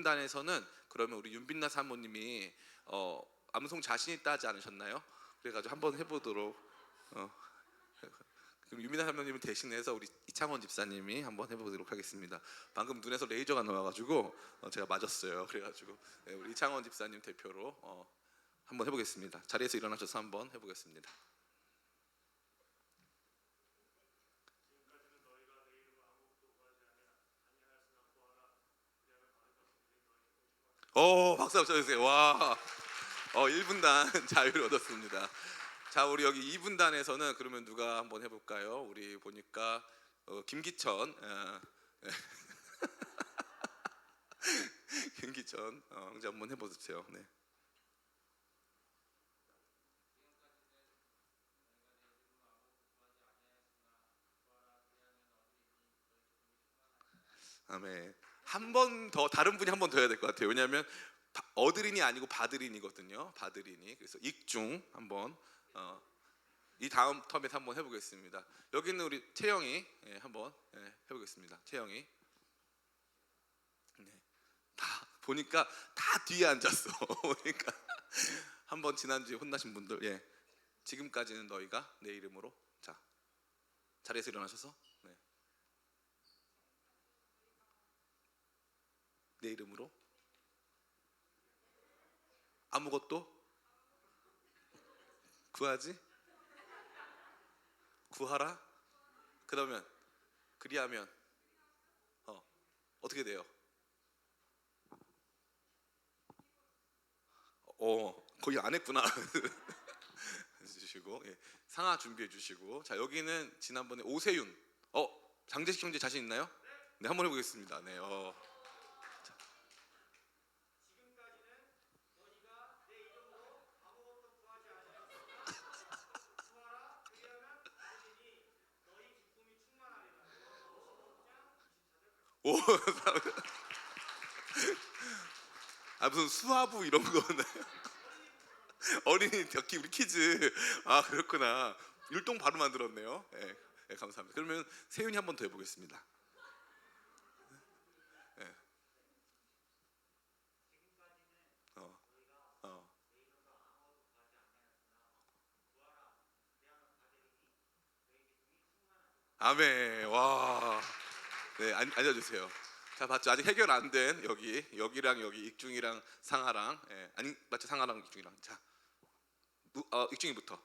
2분단에서는 그러면 우리 윤빛나 사모님이 암송 자신 있다 하지 않으셨나요? 그래가지고 한번 해보도록. 그럼 윤빛나 사모님을 대신해서 우리 이창원 집사님이 한번 해보도록 하겠습니다. 방금 눈에서 레이저가 나와가지고 제가 맞았어요. 그래가지고 우리 이창원 집사님 대표로 한번 해보겠습니다. 자리에서 일어나셔서 한번 해보겠습니다. 박수 한번 쳐주세요. 와, 1분단 자유를 얻었습니다. 자, 우리 여기 2분단에서는 그러면 누가 한번 해볼까요? 우리 보니까 김기천, 김기천 이제 한번 해보세요. 네. 아멘. 한 번 더 다른 분이 한 번 더 해야 될 것 같아요. 왜냐하면 어드린이 아니고 바드린이거든요. 바드린이. 그래서 익중 한번 이 다음 텀에 한번 해보겠습니다. 여기 있는 우리 채영이 한번 해보겠습니다. 채영이. 네. 다 보니까 다 뒤에 앉았어. 보니까 한번 지난주에 혼나신 분들, 지금까지는 너희가 내 이름으로. 자, 자리에서 일어나셔서 내 이름으로 아무것도 구하지 구하라. 그러면 그리하면 어떻게 돼요? 거의 안 했구나. 해주시고 상하 준비해 주시고. 자, 여기는 지난번에 오세윤 장재식 형제 자신 있나요? 네, 한번 해보겠습니다. 네. 오, 무슨 수화부 이런 거네. 어린이 덕기 우리 키즈. 그렇구나. 율동 바로 만들었네요. 감사합니다. 그러면 세윤이 한번 더 해보겠습니다. 아멘. 와. 네, 앉아주세요. 자, 봤죠? 아직 해결 안 된 여기랑 여기 익중이랑 상하랑 아니 맞죠? 상하랑 익중이랑. 자, 익중이부터.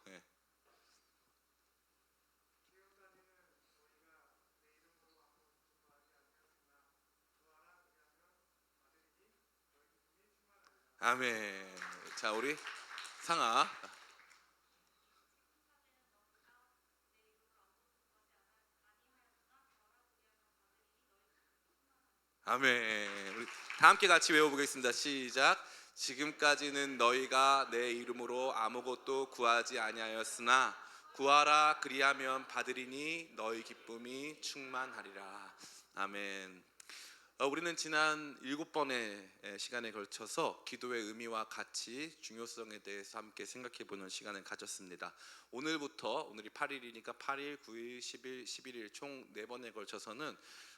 아멘. 자, 우리 상하. 아멘. 우리 다 함께 같이 외워보겠습니다. 시작. 지금까지는 너희가 내 이름으로 아무것도 구하지 아니하였으나 구하라 그리하면 받으리니 너희 기쁨이 충만하리라. 아멘. 우리는 지난 7번의 시간에 걸쳐서 기도의 의미와 가치, 중요성에 대해서 함께 생각해보는 시간을 가졌습니다. 오늘이 8일이니까 8일, 9일, 10일, 11일 총 4번에 걸쳐서는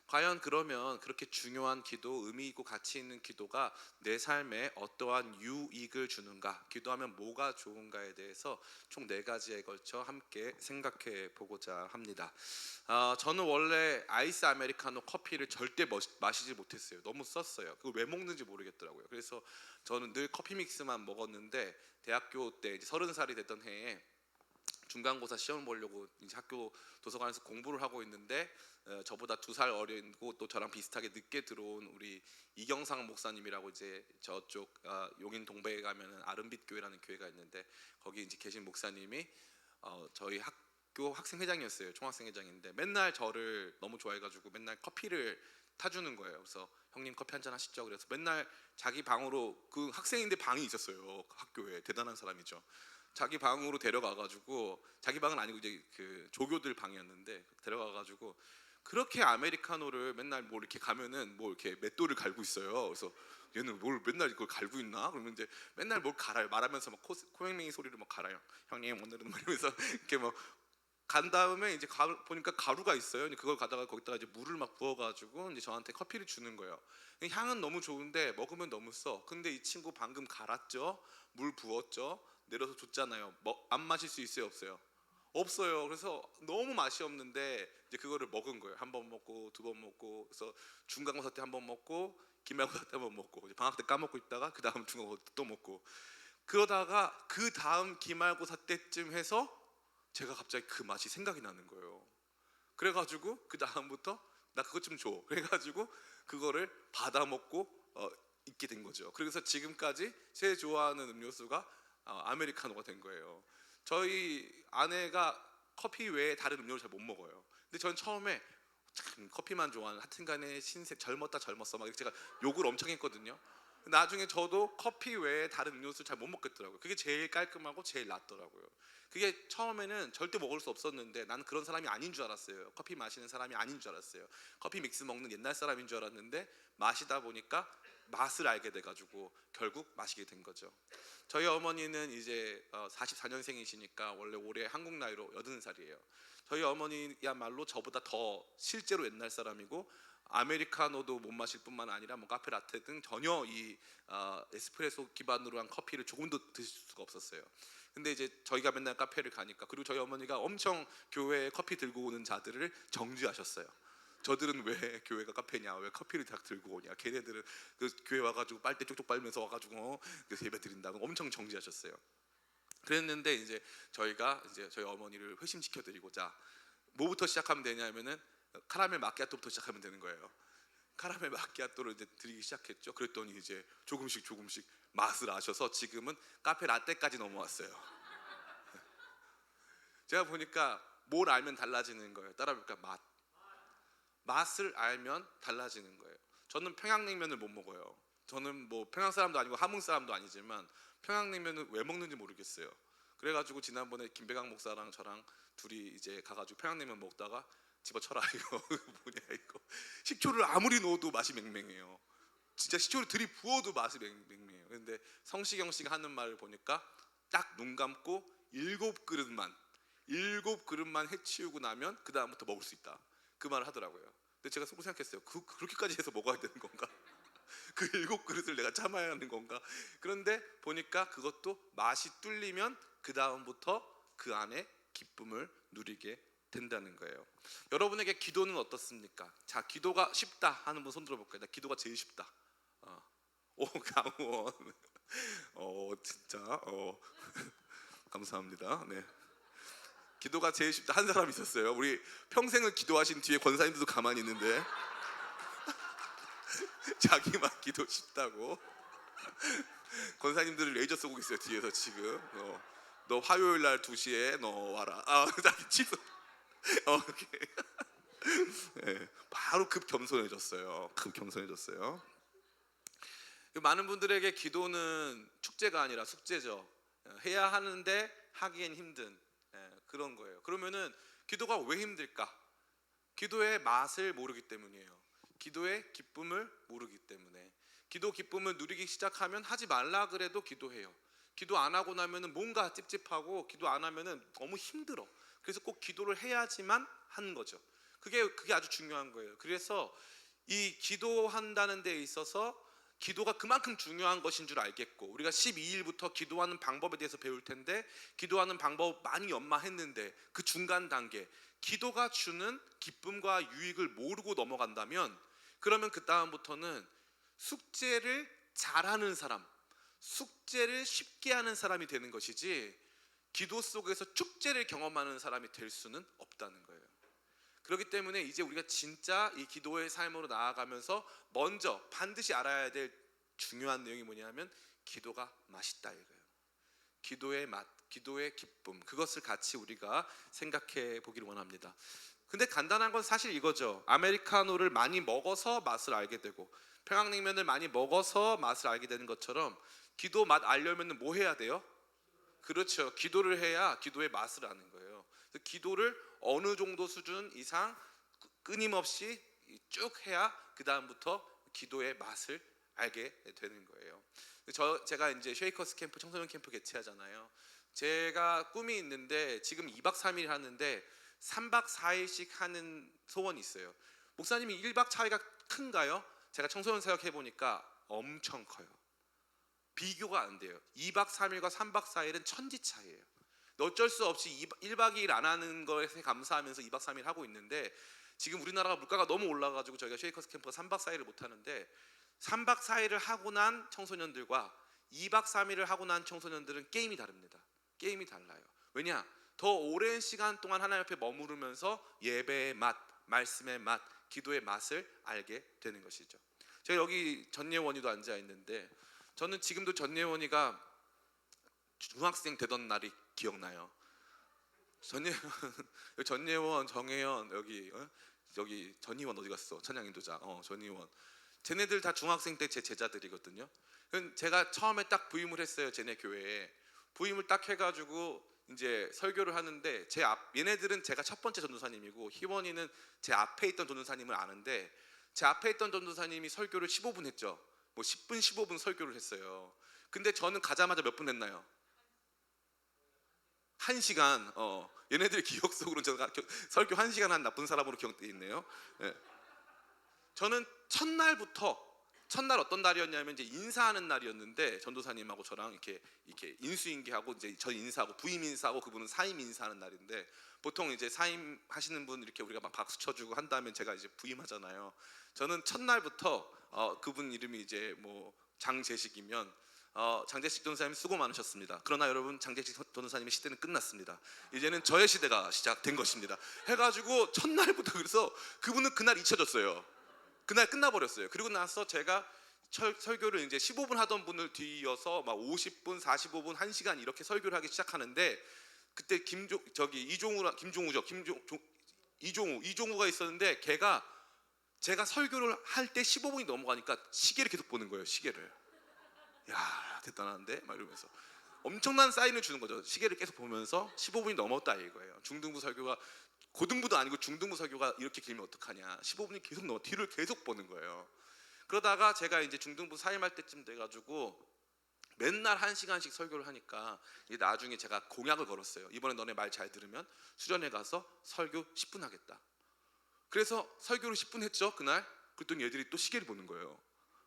과연 그러면 그렇게 중요한 기도, 의미 있고 가치 있는 기도가 내 삶에 어떠한 유익을 주는가, 기도하면 뭐가 좋은가에 대해서 총 4가지에 걸쳐 함께 생각해 보고자 합니다. 저는 원래 아이스 아메리카노 커피를 절대 마시지 못했어요. 너무 썼어요. 그걸 왜 먹는지 모르겠더라고요. 그래서 저는 늘 커피 믹스만 먹었는데 대학교 때 이제 30살이 됐던 해에 중간고사 시험 보려고 이제 학교 도서관에서 공부를 하고 있는데 저보다 2살 어리고 또 저랑 비슷하게 늦게 들어온 우리 이경상 목사님이라고 이제 저쪽 용인 동백에 가면은 아름빛 교회라는 교회가 있는데 거기 이제 계신 목사님이 저희 학교 학생회장이었어요. 총학생회장인데 맨날 저를 너무 좋아해가지고 맨날 커피를 타주는 거예요. 그래서 형님 커피 한잔 하시죠. 그래서 맨날 자기 방으로, 그 학생인데 방이 있었어요. 학교에. 대단한 사람이죠. 자기 방으로 데려가가지고, 자기 방은 아니고 이제 그 조교들 방이었는데 데려가가지고 그렇게 아메리카노를 맨날 뭐 이렇게 가면은 뭐 이렇게 맷돌을 갈고 있어요. 그래서 얘는 뭘 맨날 이걸 갈고 있나? 그러면 이제 맨날 뭘 갈아요. 말하면서 막 코맹맹이 소리를 막 갈아요. 형님 오늘은 뭐 이러면서 이렇게 뭐 간 다음에 이제 보니까 가루가 있어요. 이제 그걸 가다가 거기다가 이제 물을 막 부어가지고 이제 저한테 커피를 주는 거예요. 향은 너무 좋은데 먹으면 너무 써. 근데 이 친구 방금 갈았죠, 물 부었죠, 내려서 줬잖아요. 안 마실 수 있어요, 없어요? 없어요. 그래서 너무 맛이 없는데 이제 그거를 먹은 거예요. 한 번 먹고 두 번 먹고, 그래서 중간고사 때 한 번 먹고 기말고사 때 한 번 먹고, 이제 방학 때 까먹고 있다가 그 다음 중간고사 때 또 먹고, 그러다가 그 다음 기말고사 때쯤 해서 제가 갑자기 그 맛이 생각이 나는 거예요. 그래가지고 그 다음부터 나 그것 좀 줘. 그래가지고 그거를 받아 먹고 있게 된 거죠. 그래서 지금까지 제일 좋아하는 음료수가 아메리카노가 된 거예요. 저희 아내가 커피 외에 다른 음료를 잘 못 먹어요. 근데 전 처음에 참 커피만 좋아하는, 하여튼간에 신세 젊었다 젊었어 막 제가 욕을 엄청 했거든요. 나중에 저도 커피 외에 다른 음료수 잘 못 먹겠더라고요. 그게 제일 깔끔하고 제일 낫더라고요. 그게 처음에는 절대 먹을 수 없었는데 나는 그런 사람이 아닌 줄 알았어요. 커피 마시는 사람이 아닌 줄 알았어요. 커피 믹스 먹는 옛날 사람인 줄 알았는데 마시다 보니까 맛을 알게 돼가지고 결국 마시게 된 거죠. 저희 어머니는 이제 44년생이시니까 원래 올해 한국 나이로 80살이에요. 저희 어머니야말로 저보다 더 실제로 옛날 사람이고, 아메리카노도 못 마실 뿐만 아니라 뭐 카페 라떼 등 전혀 이 에스프레소 기반으로 한 커피를 조금도 드실 수가 없었어요. 근데 이제 저희가 맨날 카페를 가니까, 그리고 저희 어머니가 엄청 교회에 커피 들고 오는 자들을 정죄하셨어요. 저들은 왜 교회가 카페냐, 왜 커피를 다 들고 오냐, 걔네들은 그 교회 와가지고 빨대 쪽쪽 빨면서 와가지고 그 예배 드린다고 엄청 정죄하셨어요. 그랬는데 이제 저희가 이제 저희 어머니를 회심시켜 드리고자 뭐부터 시작하면 되냐면은 카라멜 마키아토부터 시작하면 되는 거예요. 카라멜 마키아토를 이제 드리기 시작했죠. 그랬더니 이제 조금씩 조금씩 맛을 아셔서 지금은 카페 라떼까지 넘어왔어요. 제가 보니까 뭘 알면 달라지는 거예요. 따라해볼까? 맛을 알면 달라지는 거예요. 저는 평양냉면을 못 먹어요. 저는 뭐 평양 사람도 아니고 함흥 사람도 아니지만 평양냉면을 왜 먹는지 모르겠어요. 그래가지고 지난번에 김배강 목사랑 저랑 둘이 이제 가가지고 평양냉면 먹다가 집어쳐라 이거 뭐냐 이거, 식초를 아무리 넣어도 맛이 맹맹해요. 진짜 식초를 들이부어도 맛이 맹맹해요. 근데 성시경 씨가 하는 말을 보니까 딱 눈 감고 7그릇만 해치우고 나면 그 다음부터 먹을 수 있다, 그 말을 하더라고요. 근데 제가 속으로 생각했어요. 그렇게까지 해서 먹어야 되는 건가? 그 7그릇을 내가 참아야 하는 건가? 그런데 보니까 그것도 맛이 뚫리면 그 다음부터 그 안에 기쁨을 누리게 된다는 거예요. 여러분에게 기도는 어떻습니까? 자, 기도가 쉽다 하는 분 손 들어볼까요? 나 기도가 제일 쉽다. 오, 강원. 진짜. 감사합니다. 네. 기도가 제일 쉽다 한 사람 있었어요. 우리 평생을 기도하신 뒤에 권사님들도 가만히 있는데 자기만 기도 쉽다고. 권사님들을 레이저 쏘고 있어요 뒤에서 지금. 너 화요일 날 2시에 너 와라. 자기 취소. 오케이. 네, 바로 급 겸손해졌어요. 많은 분들에게 기도는 축제가 아니라 숙제죠. 해야 하는데 하기엔 힘든 그런 거예요. 그러면은 기도가 왜 힘들까? 기도의 맛을 모르기 때문이에요. 기도의 기쁨을 모르기 때문에. 기도 기쁨을 누리기 시작하면 하지 말라 그래도 기도해요. 기도 안 하고 나면은 뭔가 찝찝하고, 기도 안 하면은 너무 힘들어. 그래서 꼭 기도를 해야지만 하는 거죠. 그게 아주 중요한 거예요. 그래서 이 기도한다는 데 있어서 기도가 그만큼 중요한 것인 줄 알겠고, 우리가 12일부터 기도하는 방법에 대해서 배울 텐데, 기도하는 방법 많이 연마했는데 그 중간 단계, 기도가 주는 기쁨과 유익을 모르고 넘어간다면, 그러면 그 다음부터는 숙제를 잘하는 사람, 숙제를 쉽게 하는 사람이 되는 것이지, 기도 속에서 축제를 경험하는 사람이 될 수는 없다는 거예요. 그렇기 때문에 이제 우리가 진짜 이 기도의 삶으로 나아가면서 먼저 반드시 알아야 될 중요한 내용이 뭐냐면, 기도가 맛있다 이거예요. 기도의 맛, 기도의 기쁨, 그것을 같이 우리가 생각해 보기를 원합니다. 근데 간단한 건 사실 이거죠. 아메리카노를 많이 먹어서 맛을 알게 되고, 평양냉면을 많이 먹어서 맛을 알게 되는 것처럼, 기도 맛 알려면 뭐 해야 돼요? 그렇죠. 기도를 해야 기도의 맛을 아는 거예요. 그래서 기도를 어느 정도 수준 이상 끊임없이 쭉 해야 그 다음부터 기도의 맛을 알게 되는 거예요. 제가 이제 쉐이커스 캠프, 청소년 캠프 개최하잖아요. 제가 꿈이 있는데 지금 2박 3일 하는데 3박 4일씩 하는 소원이 있어요. 목사님이 1박 차이가 큰가요? 제가 청소년 사역 해보니까 엄청 커요. 비교가 안 돼요. 2박 3일과 3박 4일은 천지 차이예요. 어쩔 수 없이 1박 2일 안 하는 것에 감사하면서 2박 3일 하고 있는데, 지금 우리나라가 물가가 너무 올라가지고 저희가 쉐이커스 캠프가 3박 4일을 못 하는데, 3박 4일을 하고 난 청소년들과 2박 3일을 하고 난 청소년들은 게임이 다릅니다. 게임이 달라요. 왜냐? 더 오랜 시간 동안 하나님 앞에 머무르면서 예배의 맛, 말씀의 맛, 기도의 맛을 알게 되는 것이죠. 제가 여기 전예원이도 앉아 있는데, 저는 지금도 전예원이가 중학생 되던 날이 기억나요. 전예원, 정혜연, 여기 전희원 어디 갔어? 찬양인도자. 전희원. 쟤네들 다 중학생 때 제 제자들이거든요. 제가 처음에 딱 부임을 했어요. 쟤네 교회에 부임을 딱 해가지고 이제 설교를 하는데, 얘네들은 제가 첫 번째 전도사님이고 희원이는 제 앞에 있던 전도사님을 아는데, 제 앞에 있던 전도사님이 설교를 15분 했죠. 뭐 10분 15분 설교를 했어요. 근데 저는 가자마자 몇 분 했나요? 1시간. 얘네들 기억 속으로 제가 설교 1시간 한 나쁜 사람으로 기억돼 있네요. 네. 저는 첫날 어떤 날이었냐면 이제 인사하는 날이었는데, 전도사님하고 저랑 이렇게 인수인계하고 이제 저 인사하고 부임 인사하고 그분은 사임 인사하는 날인데, 보통 이제 사임 하시는 분 이렇게 우리가 막 박수 쳐주고 한 다음에 제가 이제 부임하잖아요. 저는 첫날부터 그분 이름이 이제 뭐 장재식이면 장재식 전도사님 수고 많으셨습니다. 그러나 여러분, 장재식 전도사님의 시대는 끝났습니다. 이제는 저의 시대가 시작된 것입니다. 해가지고 첫날부터, 그래서 그분은 그날 잊혀졌어요. 그날 끝나버렸어요. 그리고 나서 제가 설교를 이제 15분 하던 분을 뒤이어서 막 50분, 45분, 1시간 이렇게 설교를 하기 시작하는데, 그때 이종우가 있었는데, 걔가 제가 설교를 할 때 15분이 넘어가니까 시계를 계속 보는 거예요. 시계를. 야, 대단한데? 막 이러면서 엄청난 사인을 주는 거죠. 시계를 계속 보면서 15분이 넘었다 이거예요. 중등부 설교가, 고등부도 아니고 중등부 설교가 이렇게 길면 어떡하냐. 15분이 계속 넘어, 뒤를 계속 보는 거예요. 그러다가 제가 이제 중등부 사임할 때쯤 돼가지고 맨날 1시간씩 설교를 하니까 이제 나중에 제가 공약을 걸었어요. 이번에 너네 말 잘 들으면 수련회 가서 설교 10분 하겠다. 그래서 설교를 10분 했죠, 그날. 그랬더니 애들이 또 시계를 보는 거예요.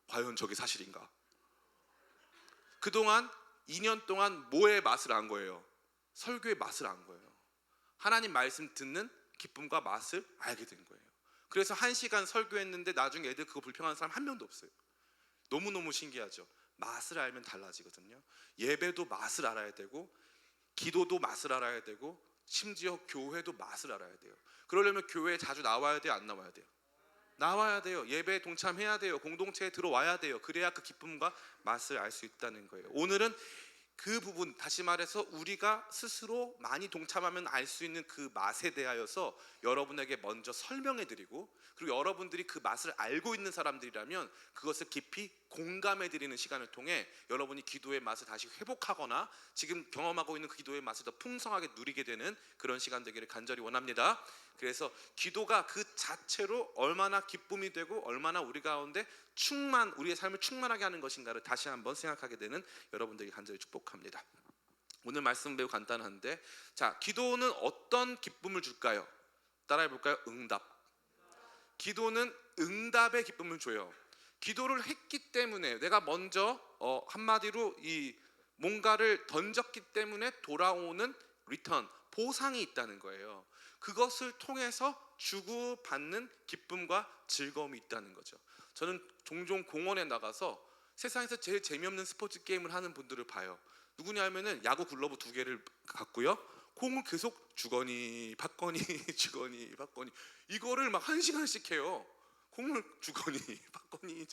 과연 저게 사실인가? 그동안 2년 동안 뭐의 맛을 안 거예요? 설교의 맛을 안 거예요. 하나님 말씀 듣는 기쁨과 맛을 알게 된 거예요. 그래서 1시간 설교했는데 나중에 애들 그거 불평하는 사람 한 명도 없어요. 너무너무 신기하죠. 맛을 알면 달라지거든요. 예배도 맛을 알아야 되고, 기도도 맛을 알아야 되고, 심지어 교회도 맛을 알아야 돼요. 그러려면 교회에 자주 나와야 돼요, 안 나와야 돼요? 나와야 돼요. 예배에 동참해야 돼요. 공동체에 들어와야 돼요. 그래야 그 기쁨과 맛을 알 수 있다는 거예요. 오늘은 그 부분, 다시 말해서 우리가 스스로 많이 동참하면 알 수 있는 그 맛에 대하여서 여러분에게 먼저 설명해 드리고, 그리고 여러분들이 그 맛을 알고 있는 사람들이라면 그것을 깊이 공감해 드리는 시간을 통해 여러분이 기도의 맛을 다시 회복하거나 지금 경험하고 있는 그 기도의 맛을 더 풍성하게 누리게 되는 그런 시간 되기를 간절히 원합니다. 그래서 기도가 그 자체로 얼마나 기쁨이 되고 얼마나 우리 가운데 우리의 삶을 충만하게 하는 것인가를 다시 한번 생각하게 되는 여러분들에게 간절히 축복합니다. 오늘 말씀 매우 간단한데, 자, 기도는 어떤 기쁨을 줄까요? 따라해 볼까요? 응답. 기도는 응답의 기쁨을 줘요. 기도를 했기 때문에, 내가 먼저 한마디로 이 뭔가를 던졌기 때문에 돌아오는 리턴, 보상이 있다는 거예요. 그것을 통해서 주고받는 기쁨과 즐거움이 있다는 거죠. 저는 종종 공원에 나가서 세상에서 제일 재미없는 스포츠 게임을 하는 분들을 봐요. 누구냐 하면은 야구 글러브 2개를 갖고요, 공을 계속 주거니 받거니 주거니 받거니, 이거를 막 1시간씩 해요. 공을 주거니 받거니.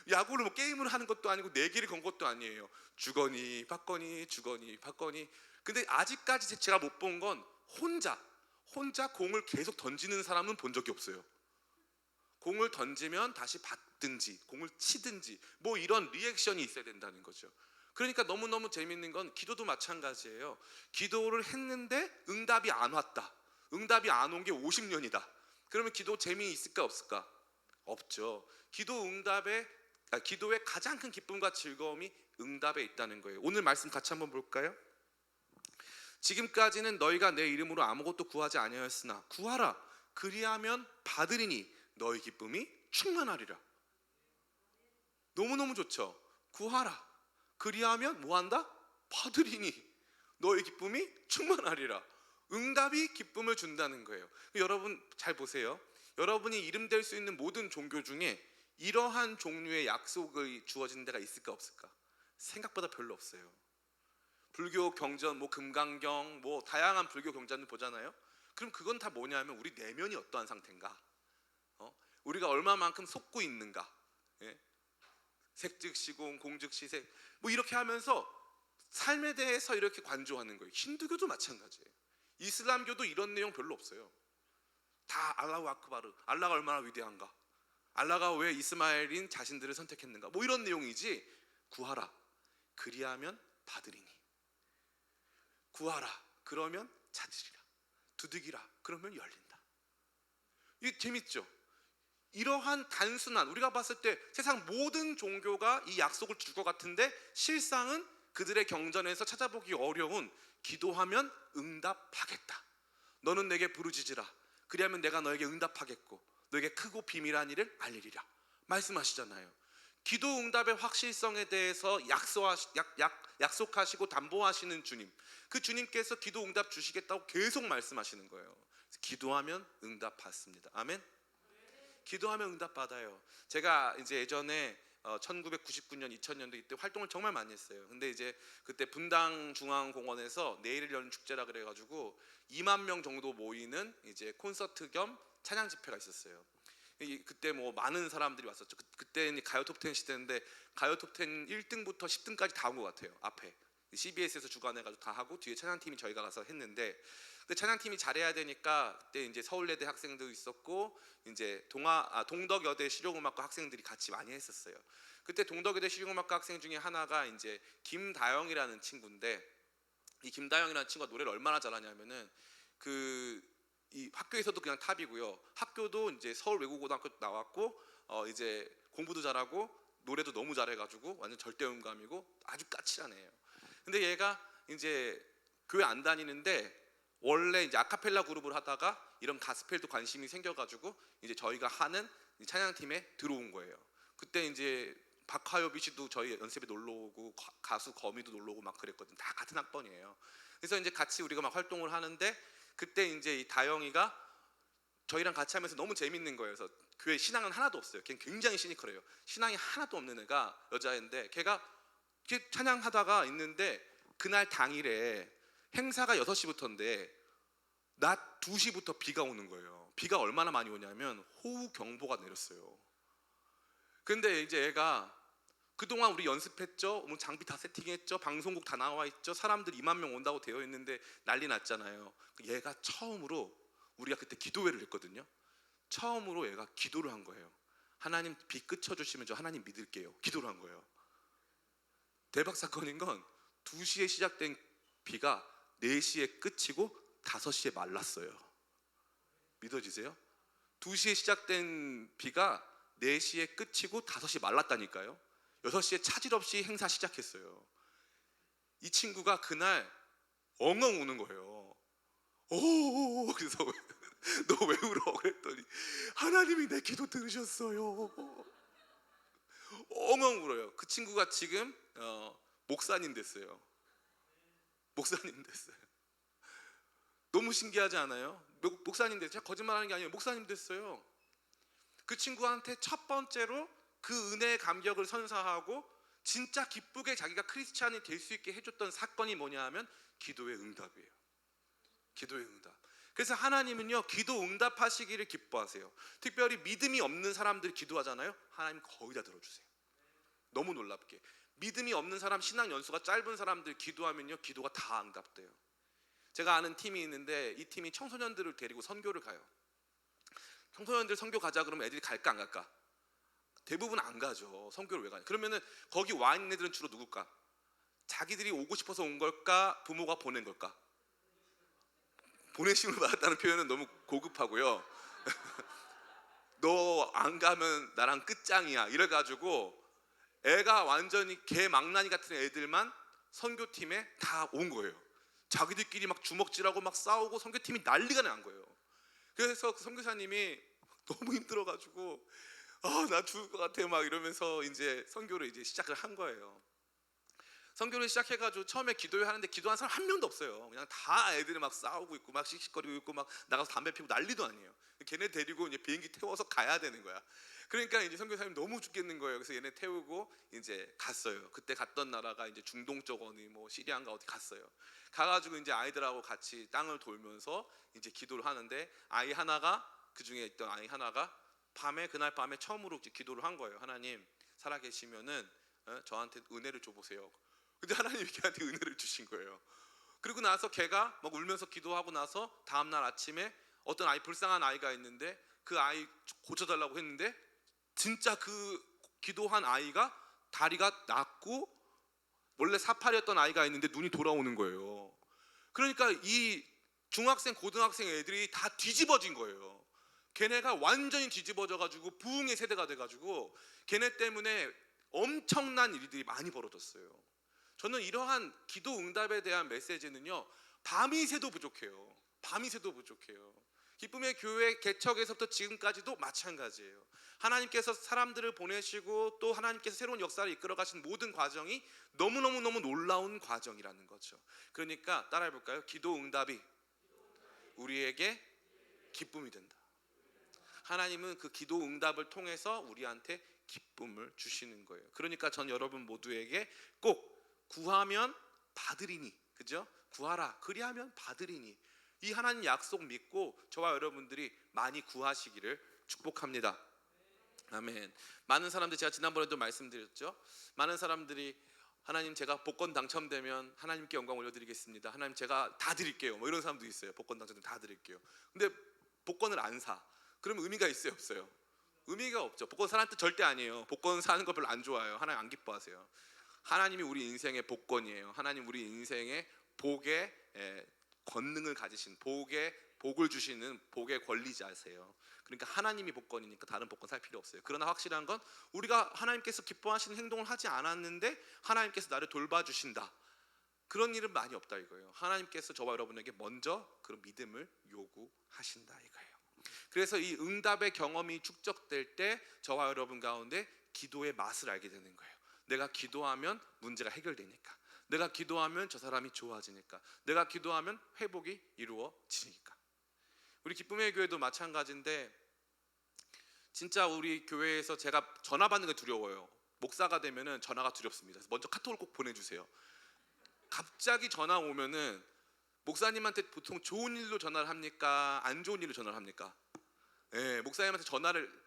야구를 뭐 게임을 하는 것도 아니고 내기를 건 것도 아니에요. 주거니 받거니 주거니 받거니. 근데 아직까지 제가 못 본 건 혼자 공을 계속 던지는 사람은 본 적이 없어요. 공을 던지면 다시 받든지 공을 치든지 뭐 이런 리액션이 있어야 된다는 거죠. 그러니까 너무너무 재밌는 건 기도도 마찬가지예요. 기도를 했는데 응답이 안 왔다. 응답이 안 온 게 50년이다. 그러면 기도 재미있을까 없을까? 없죠. 기도의 가장 큰 기쁨과 즐거움이 응답에 있다는 거예요. 오늘 말씀 같이 한번 볼까요? 지금까지는 너희가 내 이름으로 아무것도 구하지 아니하였으나 구하라 그리하면 받으리니 너희 기쁨이 충만하리라. 너무너무 좋죠. 구하라 그리하면 뭐한다? 받으리니 너희 기쁨이 충만하리라. 응답이 기쁨을 준다는 거예요. 여러분 잘 보세요. 여러분이 이름될 수 있는 모든 종교 중에 이러한 종류의 약속이 주어지는 데가 있을까 없을까? 생각보다 별로 없어요. 불교 경전, 금강경, 다양한 불교 경전을 보잖아요. 그럼 그건 다 뭐냐면 우리 내면이 어떠한 상태인가, 우리가 얼마만큼 속고 있는가, 예? 색즉시공, 공즉시색, 이렇게 하면서 삶에 대해서 이렇게 관조하는 거예요. 힌두교도 마찬가지예요. 이슬람교도 이런 내용 별로 없어요. 다 알라후 아크바르, 알라가 얼마나 위대한가, 알라가 왜 이스마엘인 자신들을 선택했는가, 이런 내용이지. 구하라 그리하면 받으리니, 구하라 그러면 찾으리라, 두드기라 그러면 열린다. 이게 재밌죠? 이러한 단순한, 우리가 봤을 때 세상 모든 종교가 이 약속을 줄 것 같은데 실상은 그들의 경전에서 찾아보기 어려운 기도하면 응답하겠다, 너는 내게 부르짖으라 그리하면 내가 너에게 응답하겠고 너에게 크고 비밀한 일을 알리리라 말씀하시잖아요. 기도 응답의 확실성에 대해서 약속하시고 담보하시는 주님, 그 주님께서 기도 응답 주시겠다고 계속 말씀하시는 거예요. 기도하면 응답 받습니다. 아멘. 기도하면 응답 받아요. 제가 이제 예전에 1999년, 2000년도 이때 활동을 정말 많이 했어요. 근데 이제 그때 분당 중앙공원에서 내일을 여는 축제라 그래가지고 2만 명 정도 모이는 이제 콘서트 겸 찬양 집회가 있었어요. 그때 많은 사람들이 왔었죠. 그때는 가요 톱10 시대인데 가요 톱10 1등부터 10등까지 다 온 것 같아요. 앞에 CBS에서 주관해가지고 다 하고 뒤에 찬양팀이 저희가 가서 했는데, 그 찬양팀이 잘해야 되니까 그때 이제 서울예대 학생도 있었고 이제 동덕여대 실용음악과 학생들이 같이 많이 했었어요. 그때 동덕여대 실용음악과 학생 중에 하나가 이제 김다영이라는 친구인데, 이 김다영이라는 친구가 노래를 얼마나 잘하냐면은 이 학교에서도 그냥 탑이고요. 학교도 이제 서울 외국고등학교 나왔고 이제 공부도 잘하고 노래도 너무 잘해가지고 완전 절대음감이고 아주 까칠한 애예요. 근데 얘가 이제 교회 안 다니는데 원래 이제 아카펠라 그룹을 하다가 이런 가스펠도 관심이 생겨가지고 이제 저희가 하는 찬양팀에 들어온 거예요. 그때 이제 박하요비 씨도 저희 연습에 놀러 오고 가수 거미도 놀러 오고 막 그랬거든. 다 같은 학번이에요. 그래서 이제 같이 우리가 막 활동을 하는데 그때 이제 이 다영이가 저희랑 같이 하면서 너무 재밌는 거예요. 그래서 교회 신앙은 하나도 없어요. 걔는 굉장히 시니컬해요. 신앙이 하나도 없는 애가 여자인데 걔가 이렇게 찬양하다가 있는데 그날 당일에 행사가 6시부터인데 낮 2시부터 비가 오는 거예요. 비가 얼마나 많이 오냐면 호우 경보가 내렸어요. 근데 이제 애가 그동안 우리 연습했죠, 장비 다 세팅했죠, 방송국 다 나와 있죠, 사람들 2만 명 온다고 되어 있는데 난리 났잖아요. 얘가 처음으로, 우리가 그때 기도회를 했거든요. 처음으로 얘가 기도를 한 거예요. 하나님 비 그쳐주시면 저 하나님 믿을게요. 기도를 한 거예요. 대박 사건인 건 2시에 시작된 비가 4시에 끝이고 5시에 말랐어요. 믿어지세요? 2시에 시작된 비가 4시에 끝이고 5시에 말랐다니까요. 6시에 차질 없이 행사 시작했어요. 이 친구가 그날 엉엉 우는 거예요. 오, 그래서 너 왜 울어? 그랬더니 하나님이 내 기도 들으셨어요. 엉엉 울어요. 그 친구가 지금 목사님 됐어요. 목사님 됐어요. 너무 신기하지 않아요? 목사님 됐어요. 제가 거짓말하는 게 아니에요. 목사님 됐어요. 그 친구한테 첫 번째로 그 은혜의 감격을 선사하고 진짜 기쁘게 자기가 크리스찬이 될 수 있게 해줬던 사건이 뭐냐 하면 기도의 응답이에요. 기도의 응답. 그래서 하나님은요, 기도 응답하시기를 기뻐하세요. 특별히 믿음이 없는 사람들이 기도하잖아요. 하나님 거의 다 들어주세요. 너무 놀랍게 믿음이 없는 사람, 신앙 연수가 짧은 사람들 기도하면요, 기도가 다 응답돼요. 제가 아는 팀이 있는데 이 팀이 청소년들을 데리고 선교를 가요. 청소년들 선교 가자 그러면 애들이 갈까 안 갈까? 대부분 안 가죠. 선교를 왜 가냐? 그러면은 거기 와 있는 애들은 주로 누굴까? 자기들이 오고 싶어서 온 걸까? 부모가 보낸 걸까? 보내심을 받았다는 표현은 너무 고급하고요. 너 안 가면 나랑 끝장이야 이래가지고 애가 완전히 개망나니 같은 애들만 선교팀에 다 온 거예요. 자기들끼리 막 주먹질하고 막 싸우고 선교팀이 난리가 난 거예요. 그래서 그 선교사님이 너무 힘들어가지고 나 죽을 것 같아 막 이러면서 이제 선교를 이제 시작을 한 거예요. 선교를 시작해가지고 처음에 기도회 하는데 기도한 사람 한 명도 없어요. 그냥 다 애들이 막 싸우고 있고 막 씩씩거리고 있고 막 나가서 담배 피우고 난리도 아니에요. 걔네 데리고 이제 비행기 태워서 가야 되는 거야. 그러니까 이제 선교사님 너무 죽겠는 거예요. 그래서 얘네 태우고 이제 갔어요. 그때 갔던 나라가 이제 중동 쪽 어디 뭐 시리아인가 어디 갔어요. 가가지고 이제 아이들하고 같이 땅을 돌면서 이제 기도를 하는데 그 중에 있던 아이 하나가 그날 밤에 처음으로 기도를 한 거예요. 하나님 살아계시면은 저한테 은혜를 줘보세요. 근데 하나님이 걔한테 은혜를 주신 거예요. 그리고 나서 걔가 막 울면서 기도하고 나서 다음날 아침에 어떤 불쌍한 아이가 있는데 그 아이 고쳐달라고 했는데 진짜 그 기도한 아이가 다리가 낫고 원래 사팔이었던 아이가 있는데 눈이 돌아오는 거예요. 그러니까 이 중학생 고등학생 애들이 다 뒤집어진 거예요. 걔네가 완전히 뒤집어져가지고 부흥의 세대가 돼가지고 걔네 때문에 엄청난 일들이 많이 벌어졌어요. 저는 이러한 기도 응답에 대한 메시지는요, 밤이 새도 부족해요. 기쁨의 교회 개척에서부터 지금까지도 마찬가지예요. 하나님께서 사람들을 보내시고 또 하나님께서 새로운 역사를 이끌어 가신 모든 과정이 너무너무 놀라운 과정이라는 거죠. 그러니까 따라해 볼까요? 기도 응답이 우리에게 기쁨이 된다. 하나님은 그 기도 응답을 통해서 우리한테 기쁨을 주시는 거예요. 그러니까 전 여러분 모두에게 꼭 구하면 받으리니, 그죠? 구하라 그리하면 받으리니, 이 하나님 약속 믿고 저와 여러분들이 많이 구하시기를 축복합니다. 아멘. 많은 사람들, 제가 지난번에도 말씀드렸죠. 많은 사람들이 하나님 제가 복권 당첨되면 하나님께 영광 올려드리겠습니다. 하나님 제가 다 드릴게요. 뭐 이런 사람도 있어요. 복권 당첨되면 다 드릴게요. 근데 복권을 안 사. 그러면 의미가 있어요, 없어요? 의미가 없죠. 복권 사는 뜻 절대 아니에요. 복권 사는 거 별로 안 좋아해요. 하나님 안 기뻐하세요. 하나님이 우리 인생의 복권이에요. 하나님 우리 인생의 복의 권능을 가지신, 복을 주시는 복의 권리자세요. 그러니까 하나님이 복권이니까 다른 복권 살 필요 없어요. 그러나 확실한 건 우리가 하나님께서 기뻐하시는 행동을 하지 않았는데 하나님께서 나를 돌봐주신다, 그런 일은 많이 없다 이거예요. 하나님께서 저와 여러분에게 먼저 그런 믿음을 요구하신다 이거예요. 그래서 이 응답의 경험이 축적될 때 저와 여러분 가운데 기도의 맛을 알게 되는 거예요. 내가 기도하면 문제가 해결되니까, 내가 기도하면 저 사람이 좋아지니까, 내가 기도하면 회복이 이루어지니까. 우리 기쁨의 교회도 마찬가지인데, 진짜 우리 교회에서 제가 전화 받는 게 두려워요. 목사가 되면은 전화가 두렵습니다. 그래서 먼저 카톡을 꼭 보내주세요. 갑자기 전화 오면은 목사님한테 보통 좋은 일로 전화를 합니까? 안 좋은 일로 전화를 합니까? 목사님한테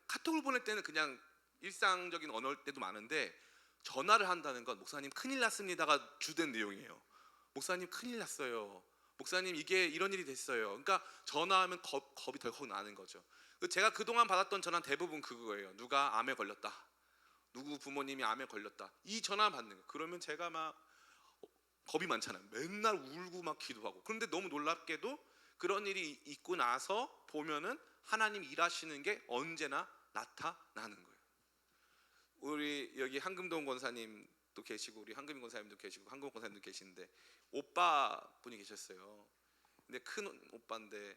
카톡을 보낼 때는 그냥 일상적인 언어일 때도 많은데, 전화를 한다는 건 목사님 큰일 났습니다가 주된 내용이에요. 목사님 큰일 났어요. 목사님 이게 이런 일이 됐어요. 그러니까 전화하면 겁이 덜컥 나는 거죠. 제가 그동안 받았던 전화는 대부분 그거예요. 누가 암에 걸렸다, 누구 부모님이 암에 걸렸다, 이 전화 받는 거예요. 그러면 제가 막 겁이 많잖아요. 맨날 울고 막 기도하고. 그런데 너무 놀랍게도 그런 일이 있고 나서 보면은 하나님 일하시는 게 언제나 나타나는 거예요. 우리 여기 한금동 권사님도 계시고 우리 한금인 권사님도 계시고 한금 권사님도 계시는데 오빠 분이 계셨어요. 근데 큰 오빠인데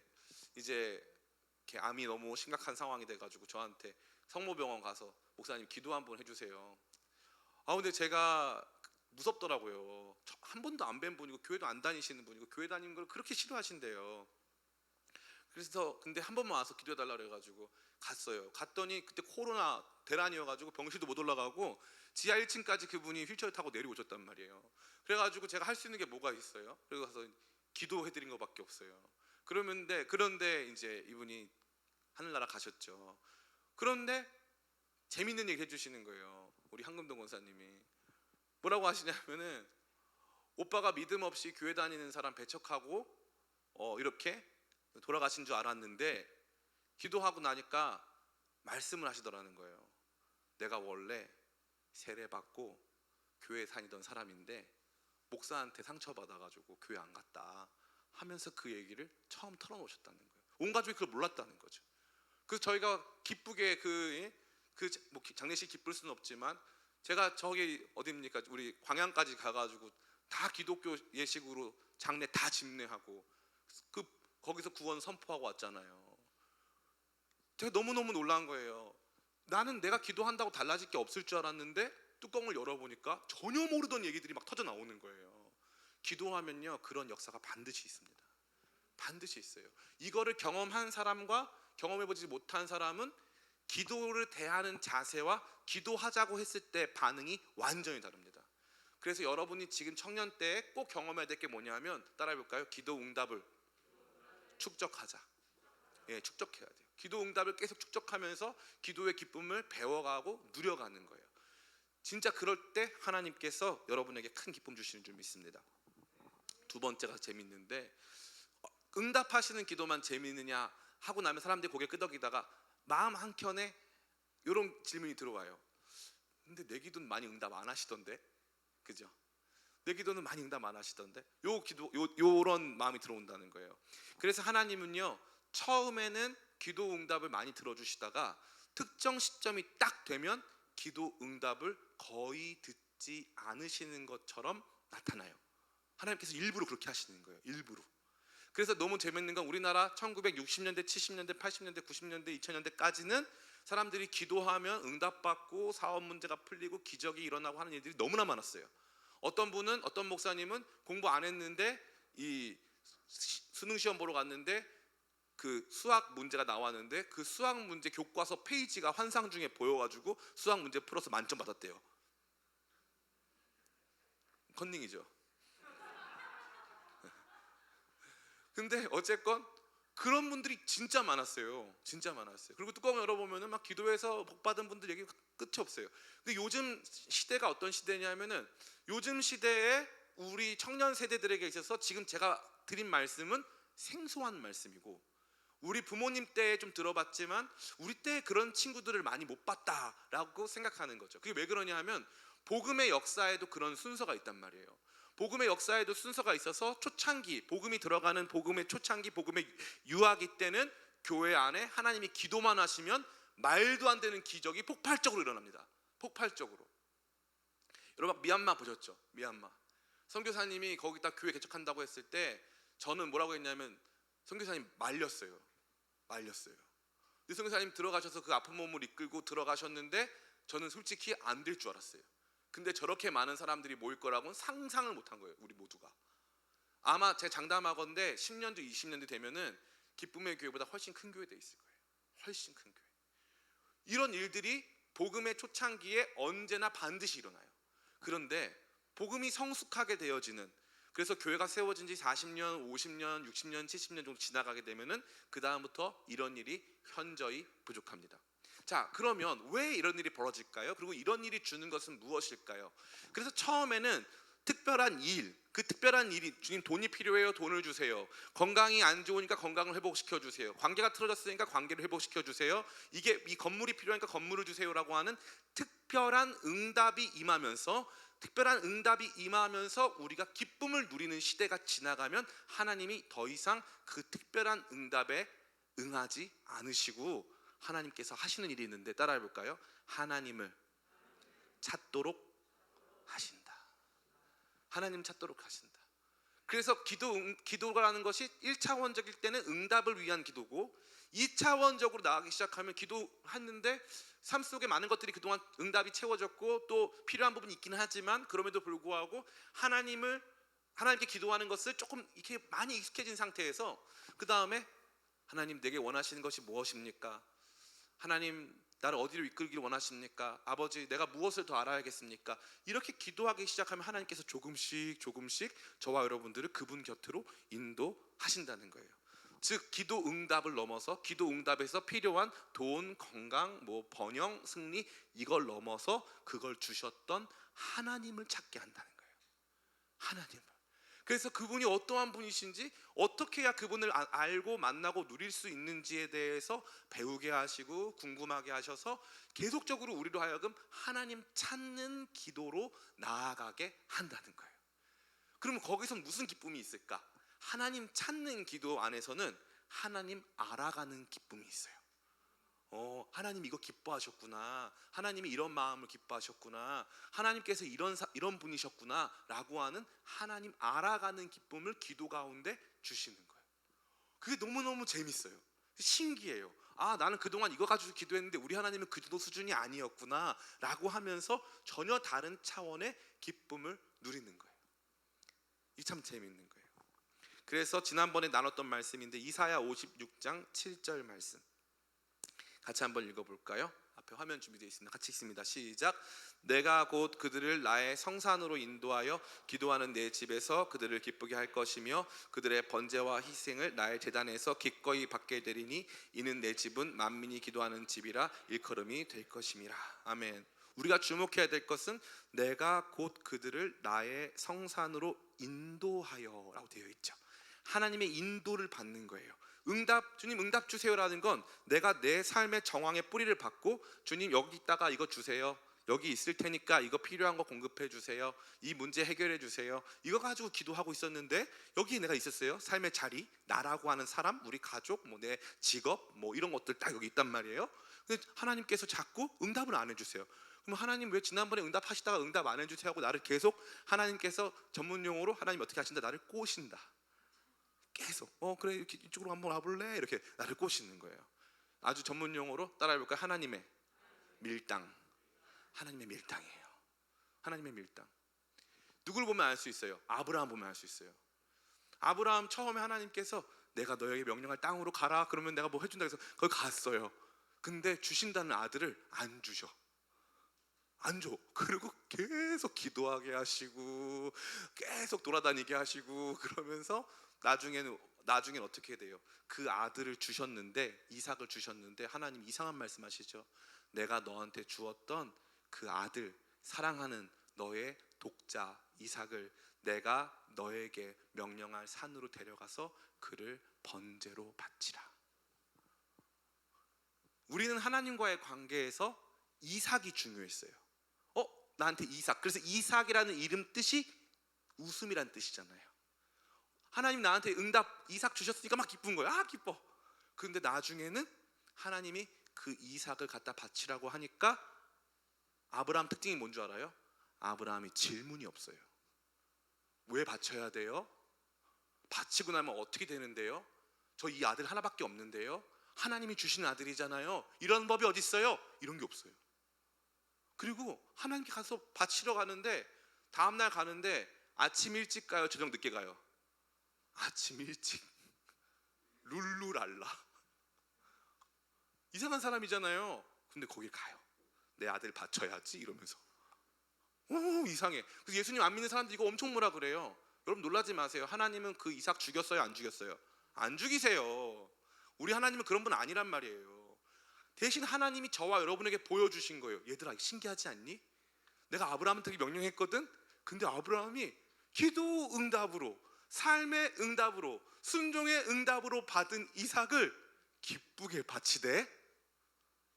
이제 암이 너무 심각한 상황이 돼가지고 저한테 성모병원 가서 목사님 기도 한번 해주세요. 근데 제가 무섭더라고요. 한 번도 안 뵌 분이고 교회도 안 다니시는 분이고 교회 다니는 걸 그렇게 싫어하신대요. 그래서 근데 한 번만 와서 기도해달라 그래가지고 갔어요. 갔더니 그때 코로나 대란이어가지고 병실도 못 올라가고 지하 1층까지 그분이 휠체어 타고 내려오셨단 말이에요. 그래가지고 제가 할 수 있는 게 뭐가 있어요? 그래서 가서 기도해드린 것밖에 없어요. 그런데 이제 이분이 하늘나라 가셨죠. 그런데 재밌는 얘기 해주시는 거예요. 우리 한금동 권사님이 뭐라고 하시냐면은, 오빠가 믿음 없이 교회 다니는 사람 배척하고 이렇게 돌아가신 줄 알았는데 기도하고 나니까 말씀을 하시더라는 거예요. 내가 원래 세례받고 교회 다니던 사람인데 목사한테 상처받아가지고 교회 안 갔다 하면서 그 얘기를 처음 털어놓으셨다는 거예요. 온 가족이 그걸 몰랐다는 거죠. 그래서 저희가 기쁘게 뭐 장례식 기쁠 수는 없지만 제가 저기 어디입니까? 우리 광양까지 가가지고 다 기독교 예식으로 장례 다 집례하고 거기서 구원 선포하고 왔잖아요. 제가 너무너무 놀란 거예요. 나는 내가 기도한다고 달라질 게 없을 줄 알았는데 뚜껑을 열어보니까 전혀 모르던 얘기들이 막 터져 나오는 거예요. 기도하면요, 그런 역사가 반드시 있습니다. 반드시 있어요. 이거를 경험한 사람과 경험해보지 못한 사람은 기도를 대하는 자세와 기도하자고 했을 때 반응이 완전히 다릅니다. 그래서 여러분이 지금 청년 때에 꼭 경험해야 될 게 뭐냐면, 따라해볼까요? 기도 응답을 축적하자. 예, 축적해야 돼요. 기도 응답을 계속 축적하면서 기도의 기쁨을 배워가고 누려가는 거예요. 진짜 그럴 때 하나님께서 여러분에게 큰 기쁨 주시는 줄 믿습니다. 두 번째가 재밌는데, 응답하시는 기도만 재미있느냐 하고 나면 사람들이 고개 끄덕이다가 마음 한켠에 이런 질문이 들어와요. 근데 내 기도는 많이 응답 안 하시던데, 그죠? 내 기도는 많이 응답 안 하시던데, 요런 마음이 들어온다는 거예요. 그래서 하나님은요, 처음에는 기도 응답을 많이 들어주시다가 특정 시점이 딱 되면 기도 응답을 거의 듣지 않으시는 것처럼 나타나요. 하나님께서 일부러 그렇게 하시는 거예요. 일부러. 그래서 너무 재밌는 건, 우리나라 1960년대, 70년대, 80년대, 90년대, 2000년대까지는 사람들이 기도하면 응답받고 사업 문제가 풀리고 기적이 일어나고 하는 일들이 너무나 많았어요. 어떤 목사님은 공부 안 했는데 이 수능 시험 보러 갔는데 그 수학 문제가 나왔는데 그 수학 문제 교과서 페이지가 환상 중에 보여가지고 수학 문제 풀어서 만점 받았대요. 컨닝이죠. 근데 어쨌건 그런 분들이 진짜 많았어요. 진짜 많았어요. 그리고 뚜껑을 열어보면은 막 기도해서 복 받은 분들 얘기 끝이 없어요. 근데 요즘 시대가 어떤 시대냐면은, 요즘 시대에 우리 청년 세대들에게 있어서 지금 제가 드린 말씀은 생소한 말씀이고, 우리 부모님 때에 좀 들어봤지만 우리 때 그런 친구들을 많이 못 봤다라고 생각하는 거죠. 그게 왜 그러냐 하면, 복음의 역사에도 그런 순서가 있단 말이에요. 복음의 역사에도 순서가 있어서 초창기, 복음이 들어가는 복음의 초창기, 복음의 유아기 때는 교회 안에 하나님이 기도만 하시면 말도 안 되는 기적이 폭발적으로 일어납니다. 폭발적으로. 여러분 미얀마 보셨죠? 미얀마 선교사님이 거기다 교회 개척한다고 했을 때 저는 뭐라고 했냐면, 선교사님 말렸어요. 근데 선교사님 들어가셔서 그 아픈 몸을 이끌고 들어가셨는데 저는 솔직히 안 될 줄 알았어요. 근데 저렇게 많은 사람들이 모일 거라고는 상상을 못한 거예요. 우리 모두가. 아마 제 장담하건대 10년 뒤 20년 뒤 되면은 기쁨의 교회보다 훨씬 큰 교회 돼 있을 거예요. 훨씬 큰 교회. 이런 일들이 복음의 초창기에 언제나 반드시 일어나요. 그런데 복음이 성숙하게 되어지는, 그래서 교회가 세워진 지 40년, 50년, 60년, 70년 정도 지나가게 되면은 그 다음부터 이런 일이 현저히 부족합니다. 자, 그러면 왜 이런 일이 벌어질까요? 그리고 이런 일이 주는 것은 무엇일까요? 그래서 처음에는 특별한 일, 그 특별한 일이, 주님 돈이 필요해요, 돈을 주세요. 건강이 안 좋으니까 건강을 회복시켜 주세요. 관계가 틀어졌으니까 관계를 회복시켜 주세요. 이 건물이 필요하니까 건물을 주세요라고 하는 특별한 응답이 임하면서 우리가 기쁨을 누리는 시대가 지나가면 하나님이 더 이상 그 특별한 응답에 응하지 않으시고 하나님께서 하시는 일이 있는데, 따라해 볼까요? 하나님을 찾도록 하신다. 하나님 찾도록 하신다. 그래서 기도라는 것이 1차원적일 때는 응답을 위한 기도고, 2차원적으로 나가기 시작하면 기도했는데 삶 속에 많은 것들이 그동안 응답이 채워졌고 또 필요한 부분이 있긴 하지만, 그럼에도 불구하고 하나님께 기도하는 것을 조금 이렇게 많이 익숙해진 상태에서 그 다음에 하나님, 내게 원하시는 것이 무엇입니까? 하나님, 나를 어디로 이끌기를 원하십니까? 아버지, 내가 무엇을 더 알아야겠습니까? 이렇게 기도하기 시작하면 하나님께서 조금씩 저와 여러분들을 그분 곁으로 인도하신다는 거예요. 즉 기도 응답을 넘어서, 기도 응답에서 필요한 돈, 건강, 번영, 승리, 이걸 넘어서 그걸 주셨던 하나님을 찾게 한다는 거예요. 하나님을. 그래서 그분이 어떠한 분이신지, 어떻게 해야 그분을 알고 만나고 누릴 수 있는지에 대해서 배우게 하시고 궁금하게 하셔서 계속적으로 우리로 하여금 하나님 찾는 기도로 나아가게 한다는 거예요. 그러면 거기서 무슨 기쁨이 있을까? 하나님 찾는 기도 안에서는 하나님 알아가는 기쁨이 있어요. 하나님 이거 기뻐하셨구나, 하나님이 이런 마음을 기뻐하셨구나, 하나님께서 이런 분이셨구나 라고 하는 하나님 알아가는 기쁨을 기도 가운데 주시는 거예요. 그게 너무너무 재밌어요. 신기해요. 아, 나는 그동안 이거 가지고 기도했는데 우리 하나님은 그 정도 수준이 아니었구나 라고 하면서 전혀 다른 차원의 기쁨을 누리는 거예요. 이 참 재밌는 거예요. 그래서 지난번에 나눴던 말씀인데 이사야 56장 7절 말씀 같이 한번 읽어볼까요? 앞에 화면 준비되어 있습니다. 같이 읽습니다. 시작. 내가 곧 그들을 나의 성산으로 인도하여 기도하는 내 집에서 그들을 기쁘게 할 것이며 그들의 번제와 희생을 나의 제단에서 기꺼이 받게 되리니 이는 내 집은 만민이 기도하는 집이라 일컬음이 될 것임이라. 아멘. 우리가 주목해야 될 것은 내가 곧 그들을 나의 성산으로 인도하여 라고 되어 있죠. 하나님의 인도를 받는 거예요. 주님 응답 주세요라는 건 내가 내 삶의 정황의 뿌리를 받고 주님 여기 있다가 이거 주세요, 여기 있을 테니까 이거 필요한 거 공급해 주세요, 이 문제 해결해 주세요, 이거 가지고 기도하고 있었는데 여기에 내가 있었어요. 삶의 자리, 나라고 하는 사람, 우리 가족, 내 직업, 이런 것들 딱 여기 있단 말이에요. 근데 하나님께서 자꾸 응답을 안 해주세요. 그럼 하나님 왜 지난번에 응답하시다가 응답 안 해주세요 하고 나를 계속, 하나님께서 전문 용어로 하나님 어떻게 하신다, 나를 꼬신다. 계속 그래 이쪽으로 한번 와볼래? 이렇게 나를 꼬시는 거예요. 아주 전문 용어로 따라해볼까요? 하나님의 밀당. 하나님의 밀당이에요. 하나님의 밀당. 누굴 보면 알 수 있어요? 아브라함 보면 알 수 있어요. 아브라함 처음에 하나님께서 내가 너에게 명령할 땅으로 가라 그러면 내가 뭐 해준다 해서 거기 갔어요. 근데 주신다는 아들을 안 주셔. 안 줘. 그리고 계속 기도하게 하시고 계속 돌아다니게 하시고 그러면서 나중에는 어떻게 돼요? 그 아들을 주셨는데, 이삭을 주셨는데 하나님 이상한 말씀하시죠. 내가 너한테 주었던 그 아들, 사랑하는 너의 독자 이삭을 내가 너에게 명령할 산으로 데려가서 그를 번제로 바치라. 우리는 하나님과의 관계에서 이삭이 중요했어요. 나한테 이삭. 그래서 이삭이라는 이름 뜻이 웃음이란 뜻이잖아요. 하나님 나한테 응답 이삭 주셨으니까 막 기쁜 거예요. 아, 기뻐. 그런데 나중에는 하나님이 그 이삭을 갖다 바치라고 하니까 아브라함 특징이 뭔 줄 알아요? 아브라함이 질문이 없어요. 왜 바쳐야 돼요? 바치고 나면 어떻게 되는데요? 저 이 아들 하나밖에 없는데요? 하나님이 주신 아들이잖아요. 이런 법이 어디 있어요? 이런 게 없어요. 그리고 하나님께 가서 바치러 가는데, 다음날 가는데 아침 일찍 가요, 저녁 늦게 가요? 아침 일찍. 룰루랄라. 이상한 사람이잖아요. 근데 거기 가요. 내 아들 바쳐야지 이러면서. 이상해. 그래서 예수님 안 믿는 사람들 이거 엄청 뭐라 그래요. 여러분 놀라지 마세요. 하나님은 그 이삭 죽였어요, 안 죽였어요? 안 죽이세요. 우리 하나님은 그런 분 아니란 말이에요. 대신 하나님이 저와 여러분에게 보여주신 거예요. 얘들아, 신기하지 않니? 내가 아브라함한테 명령했거든. 근데 아브라함이 기도 응답으로, 삶의 응답으로, 순종의 응답으로 받은 이삭을 기쁘게 바치되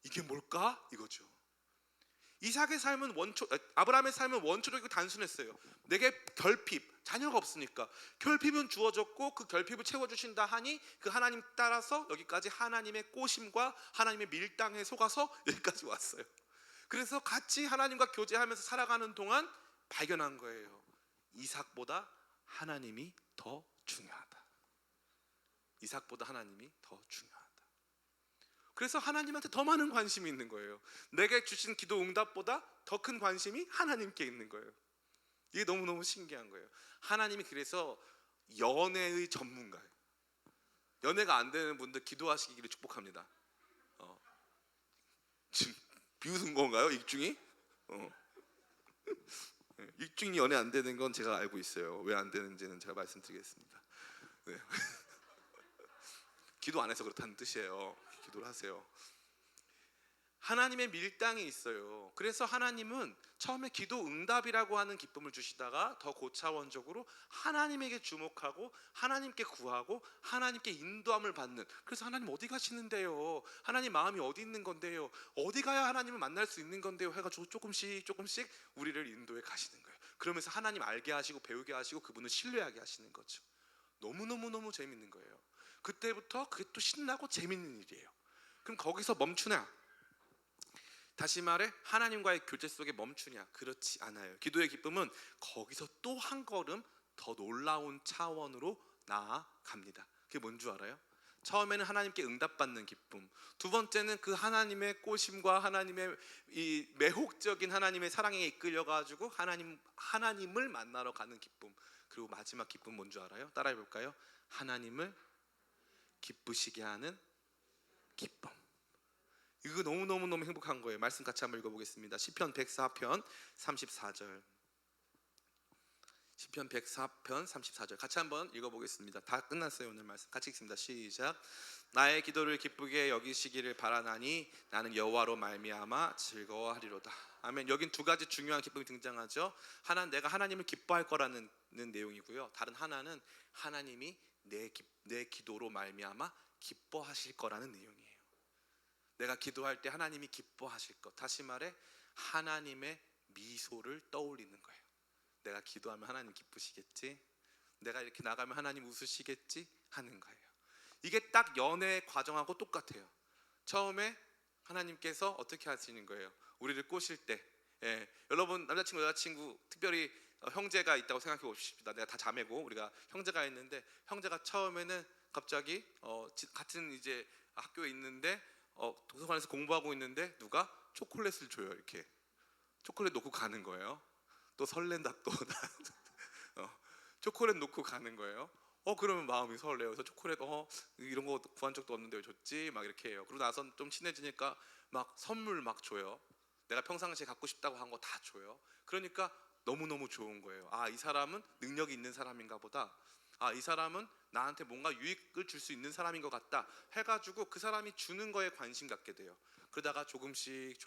이게 뭘까? 이거죠. 이삭의 삶은 아브라함의 삶은 원초적이고 단순했어요. 내게 결핍, 자녀가 없으니까 결핍은 주어졌고 그 결핍을 채워주신다 하니 그 하나님 따라서 여기까지 하나님의 꼬심과 하나님의 밀당에 속아서 여기까지 왔어요. 그래서 같이 하나님과 교제하면서 살아가는 동안 발견한 거예요. 이삭보다 하나님이 더 중요하다. 이삭보다 하나님이 더 중요하다. 그래서 하나님한테 더 많은 관심이 있는 거예요. 내게 주신 기도 응답보다 더 큰 관심이 하나님께 있는 거예요. 이게 너무너무 신기한 거예요. 하나님이 그래서 연애의 전문가예요. 연애가 안 되는 분들 기도하시기를 축복합니다. 지금 비웃은 건가요? 익중이? 익중이 연애 안 되는 건 제가 알고 있어요. 왜 안 되는지는 제가 말씀드리겠습니다. 네. 기도 안 해서 그렇다는 뜻이에요. 기도를 하세요. 하나님의 밀당이 있어요. 그래서 하나님은 처음에 기도 응답이라고 하는 기쁨을 주시다가 더 고차원적으로 하나님에게 주목하고 하나님께 구하고 하나님께 인도함을 받는, 그래서 하나님 어디 가시는데요? 하나님 마음이 어디 있는 건데요? 어디 가야 하나님을 만날 수 있는 건데요? 해가지고 조금씩 우리를 인도해 가시는 거예요. 그러면서 하나님 알게 하시고 배우게 하시고 그분을 신뢰하게 하시는 거죠. 너무너무 재밌는 거예요. 그때부터 그게 또 신나고 재밌는 일이에요. 그럼 거기서 멈추냐? 다시 말해 하나님과의 교제 속에 멈추냐? 그렇지 않아요. 기도의 기쁨은 거기서 또 한 걸음 더 놀라운 차원으로 나아갑니다. 그게 뭔 줄 알아요? 처음에는 하나님께 응답받는 기쁨, 두 번째는 그 하나님의 꼬심과 하나님의 이 매혹적인 하나님의 사랑에 이끌려 가지고 하나님을 만나러 가는 기쁨, 그리고 마지막 기쁨 뭔 줄 알아요? 따라해 볼까요? 하나님을 기쁘시게 하는 기쁨. 이거 너무 행복한 거예요. 말씀 같이 한번 읽어보겠습니다. 시편 104편 34절. 시편 104편 34절 같이 한번 읽어보겠습니다. 다 끝났어요. 오늘 말씀 같이 읽습니다. 시작. 나의 기도를 기쁘게 여기시기를 바라나니 나는 여호와로 말미암아 즐거워하리로다. 아멘. 여긴 두 가지 중요한 기쁨이 등장하죠. 하나는 내가 하나님을 기뻐할 거라는 내용이고요. 다른 하나는 하나님이 내 기도로 말미암아 기뻐하실 거라는 내용이에요. 내가 기도할 때 하나님이 기뻐하실 것, 다시 말해 하나님의 미소를 떠올리는 거예요. 내가 기도하면 하나님 기쁘시겠지? 내가 이렇게 나가면 하나님 웃으시겠지? 하는 거예요. 이게 딱 연애 과정하고 똑같아요. 처음에 하나님께서 어떻게 하시는 거예요? 우리를 꼬실 때, 여러분 남자친구 여자친구 특별히 형제가 있다고 생각해 봅시다. 내가 다 자매고 우리가 형제가 있는데, 형제가 처음에는 갑자기 같은 이제 학교에 있는데 도서관에서 공부하고 있는데 누가 초콜릿을 줘요. 이렇게 초콜릿 놓고 가는 거예요. 또 설렌다 또 초콜릿 놓고 가는 거예요. 그러면 마음이 설레요. 그래서 초콜릿 이런 거 구한 적도 없는데 왜 줬지? 막 이렇게 해요. 그러고 나서 좀 친해지니까 막 선물 막 줘요. 내가 평상시에 갖고 싶다고 한 거 다 줘요. 그러니까 너무너무 좋은 거예요. 아, 이 사람은 능력이 있는 사람인가 보다. 아, 이 사람은 나한테 뭔가 유익을 줄 수 있는 사람인 것 같다 해가지고 그 사람이 주는 거에 관심 갖게 돼요. 그러다가 조금씩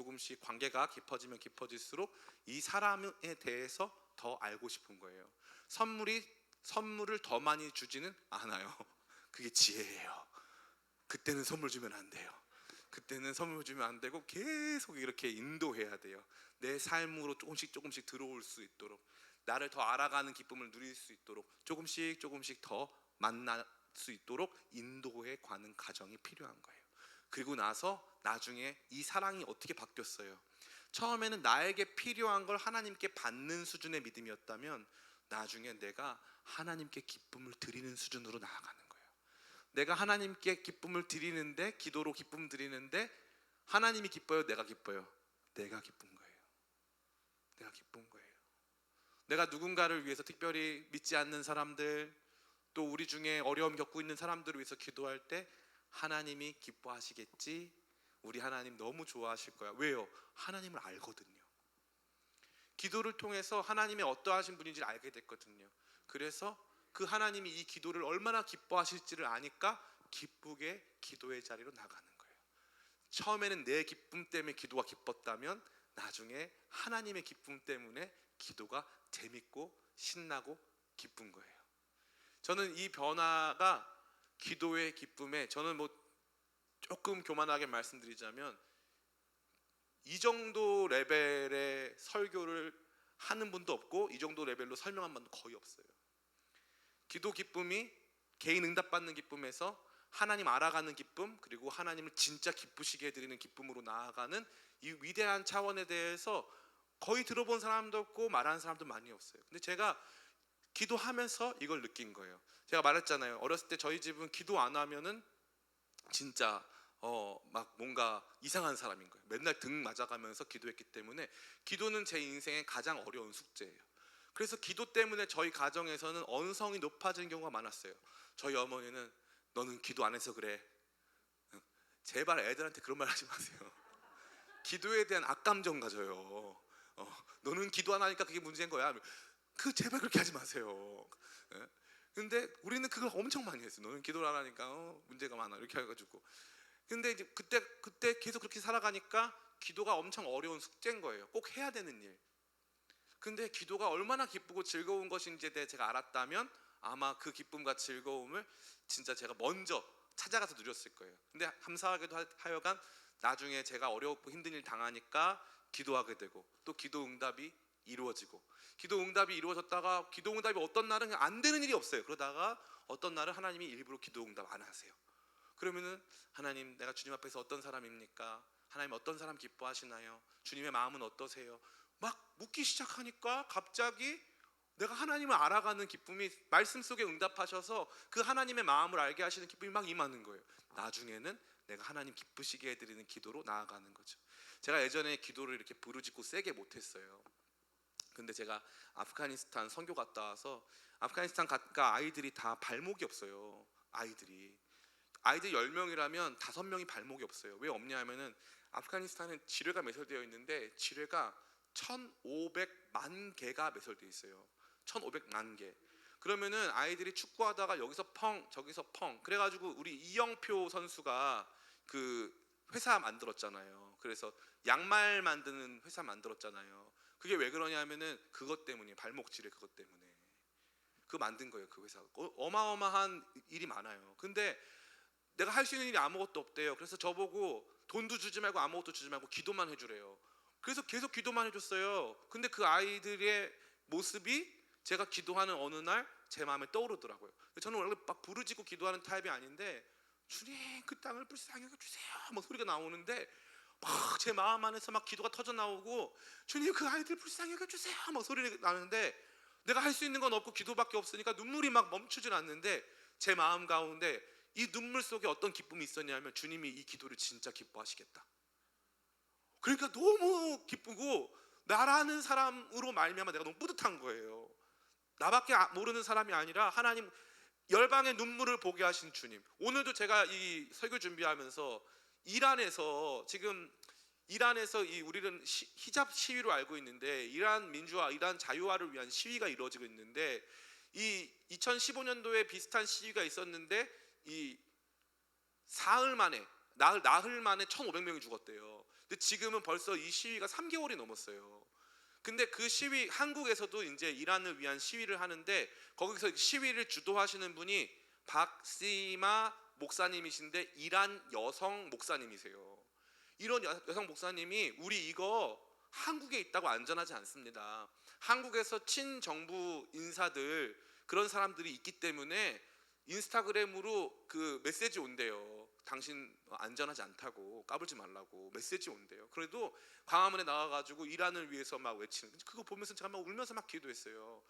관계가 깊어지면 깊어질수록 이 사람에 대해서 더 알고 싶은 거예요. 선물을 더 많이 주지는 않아요. 그게 지혜예요. 그때는 선물 주면 안 돼요. 그때는 선물 주면 안 되고 계속 이렇게 인도해야 돼요. 내 삶으로 조금씩 들어올 수 있도록, 나를 더 알아가는 기쁨을 누릴 수 있도록 조금씩 더 만날 수 있도록 인도해 가는 과정이 필요한 거예요. 그리고 나서 나중에 이 사랑이 어떻게 바뀌었어요? 처음에는 나에게 필요한 걸 하나님께 받는 수준의 믿음이었다면 나중에 내가 하나님께 기쁨을 드리는 수준으로 나아가는 거예요. 내가 하나님께 기쁨을 드리는데, 기도로 기쁨 드리는데 하나님이 기뻐요? 내가 기뻐요? 내가 기쁜 거예요. 내가 기쁜 거예요. 내가 누군가를 위해서, 특별히 믿지 않는 사람들, 또 우리 중에 어려움 겪고 있는 사람들을 위해서 기도할 때 하나님이 기뻐하시겠지? 우리 하나님 너무 좋아하실 거야. 왜요? 하나님을 알거든요. 기도를 통해서 하나님이 어떠하신 분인지를 알게 됐거든요. 그래서 그 하나님이 이 기도를 얼마나 기뻐하실지를 아니까 기쁘게 기도의 자리로 나가는 거예요. 처음에는 내 기쁨 때문에 기도가 기뻤다면 나중에 하나님의 기쁨 때문에 기도가 재밌고 신나고 기쁜 거예요. 저는 이 변화가 기도의 기쁨에, 저는 뭐 조금 교만하게 말씀드리자면 이 정도 레벨의 설교를 하는 분도 없고 이 정도 레벨로 설명한 분도 거의 없어요. 기도 기쁨이 개인 응답받는 기쁨에서 하나님 알아가는 기쁨, 그리고 하나님을 진짜 기쁘시게 해드리는 기쁨으로 나아가는 이 위대한 차원에 대해서 거의 들어본 사람도 없고 말하는 사람도 많이 없어요. 근데 제가 기도하면서 이걸 느낀 거예요. 제가 말했잖아요. 어렸을 때 저희 집은 기도 안 하면은 진짜 막 뭔가 이상한 사람인 거예요. 맨날 등 맞아가면서 기도했기 때문에 기도는 제 인생의 가장 어려운 숙제예요. 그래서 기도 때문에 저희 가정에서는 언성이 높아지는 경우가 많았어요. 저희 어머니는 너는 기도 안 해서 그래. 제발 애들한테 그런 말 하지 마세요. 기도에 대한 악감정 가져요. 너는 기도 안 하니까 그게 문제인 거야. 제발 그렇게 하지 마세요. 근데 우리는 그걸 엄청 많이 했어요. 너는 기도를 안 하니까 문제가 많아 이렇게 해가지고. 근데 이제 그때 계속 그렇게 살아가니까 기도가 엄청 어려운 숙제인 거예요. 꼭 해야 되는 일. 근데 기도가 얼마나 기쁘고 즐거운 것인지에 대해 제가 알았다면 아마 그 기쁨과 즐거움을 진짜 제가 먼저 찾아가서 누렸을 거예요. 근데 감사하게도 하여간 나중에 제가 어렵고 힘든 일 당하니까 기도하게 되고, 또 기도 응답이 이루어지고, 기도 응답이 이루어졌다가 기도 응답이 어떤 날은 안 되는 일이 없어요. 그러다가 어떤 날은 하나님이 일부러 기도 응답 안 하세요. 그러면은 하나님, 내가 주님 앞에서 어떤 사람입니까? 하나님 어떤 사람 기뻐하시나요? 주님의 마음은 어떠세요? 막 묻기 시작하니까 갑자기 내가 하나님을 알아가는 기쁨이, 말씀 속에 응답하셔서 그 하나님의 마음을 알게 하시는 기쁨이 막 임하는 거예요. 나중에는 내가 하나님 기쁘시게 해드리는 기도로 나아가는 거죠. 제가 예전에 기도를 이렇게 부르짖고 세게 못했어요. 근데 제가 아프가니스탄 선교 갔다 와서, 아프가니스탄 가니까 아이들이 다 발목이 없어요. 아이들 10명이라면 5명이 발목이 없어요. 왜 없냐 하면은 아프가니스탄은 지뢰가 매설되어 있는데 지뢰가 1,500만 개가 매설되어 있어요. 1,500만 개. 그러면은 아이들이 축구하다가 여기서 펑 저기서 펑, 그래가지고 우리 이영표 선수가 그 회사 만들었잖아요. 그래서 양말 만드는 회사 만들었잖아요. 그게 왜 그러냐면은 그것 때문이에요. 발목 지뢰 그것 때문에. 그거 만든 거예요. 그 회사가. 어마어마한 일이 많아요. 근데 내가 할 수 있는 일이 아무것도 없대요. 그래서 저보고 돈도 주지 말고 아무것도 주지 말고 기도만 해주래요. 그래서 계속 기도만 해줬어요. 근데 그 아이들의 모습이 제가 기도하는 어느 날 제 마음에 떠오르더라고요. 저는 원래 막 부르짖고 기도하는 타입이 아닌데, 주님 그 땅을 불쌍히 여겨주세요 막 소리가 나오는데, 막 제 마음 안에서 막 기도가 터져 나오고, 주님 그 아이들 불쌍히 여겨주세요 막 소리가 나는데, 내가 할 수 있는 건 없고 기도밖에 없으니까 눈물이 막 멈추질 않는데, 제 마음 가운데 이 눈물 속에 어떤 기쁨이 있었냐면, 주님이 이 기도를 진짜 기뻐하시겠다. 그러니까 너무 기쁘고, 나라는 사람으로 말미암아 내가 너무 뿌듯한 거예요. 나밖에 모르는 사람이 아니라 하나님, 열방의 눈물을 보게 하신 주님. 오늘도 제가 이 설교 준비하면서 이란에서 우리는 히잡 시위로 알고 있는데, 이란 민주화, 이란 자유화를 위한 시위가 이루어지고 있는데, 이 2015년도에 비슷한 시위가 있었는데 이 나흘 만에 1,500명이 죽었대요. 근데 지금은 벌써 이 시위가 3개월이 넘었어요. 근데 그 시위, 한국에서도 이제 이란을 위한 시위를 하는데, 거기서 시위를 주도하시는 분이 박시마 목사님이신데, 이란 여성 목사님이세요. 이런 여성 목사님이, 우리 이거 한국에 있다고 안전하지 않습니다. 한국에서 친정부 인사들, 그런 사람들이 있기 때문에 인스타그램으로 그 메시지 온대요. 당신 안전하지 않다고, 까불지 말라고 메시지 온대요. 그래도 광화문에 나와가지고 이란을 위해서 막 외치는, 그거 보면서 제가 막 울면서 막 기도했어요.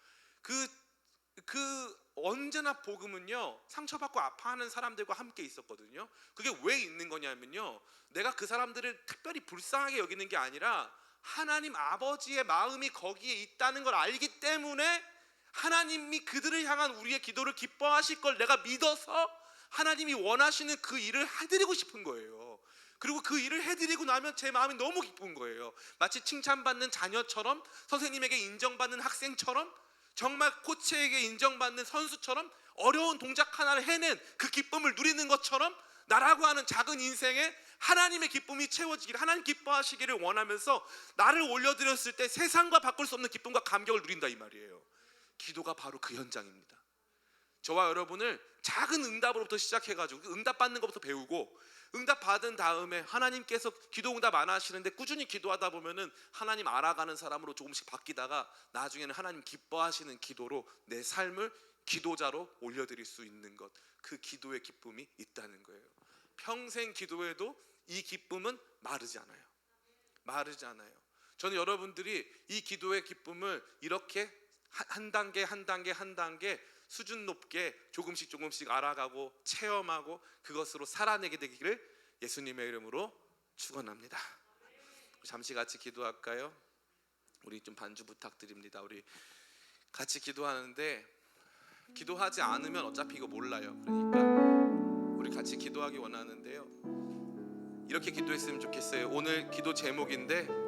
언제나 복음은요, 상처받고 아파하는 사람들과 함께 있었거든요. 그게 왜 있는 거냐면요, 내가 그 사람들을 특별히 불쌍하게 여기는 게 아니라 하나님 아버지의 마음이 거기에 있다는 걸 알기 때문에, 하나님이 그들을 향한 우리의 기도를 기뻐하실 걸 내가 믿어서 하나님이 원하시는 그 일을 해드리고 싶은 거예요. 그리고 그 일을 해드리고 나면 제 마음이 너무 기쁜 거예요. 마치 칭찬받는 자녀처럼, 선생님에게 인정받는 학생처럼, 정말 코치에게 인정받는 선수처럼 어려운 동작 하나를 해낸 그 기쁨을 누리는 것처럼, 나라고 하는 작은 인생에 하나님의 기쁨이 채워지기를, 하나님 기뻐하시기를 원하면서 나를 올려드렸을 때 세상과 바꿀 수 없는 기쁨과 감격을 누린다, 이 말이에요. 기도가 바로 그 현장입니다. 저와 여러분을 작은 응답으로부터 시작해가지고 그 응답 받는 것부터 배우고, 응답 받은 다음에 하나님께서 기도 응답 안 하시는데 꾸준히 기도하다 보면은 하나님 알아가는 사람으로 조금씩 바뀌다가 나중에는 하나님 기뻐하시는 기도로 내 삶을 기도자로 올려드릴 수 있는 것, 그 기도의 기쁨이 있다는 거예요. 평생 기도해도 이 기쁨은 마르지 않아요. 저는 여러분들이 이 기도의 기쁨을 이렇게 한 단계 수준 높게 조금씩 알아가고 체험하고 그것으로 살아내게 되기를 예수님의 이름으로 축원합니다. 잠시 같이 기도할까요? 우리 좀 반주 부탁드립니다. 우리 같이 기도하는데, 기도하지 않으면 어차피 이거 몰라요. 그러니까 우리 같이 기도하기 원하는데요, 이렇게 기도했으면 좋겠어요. 오늘 기도 제목인데,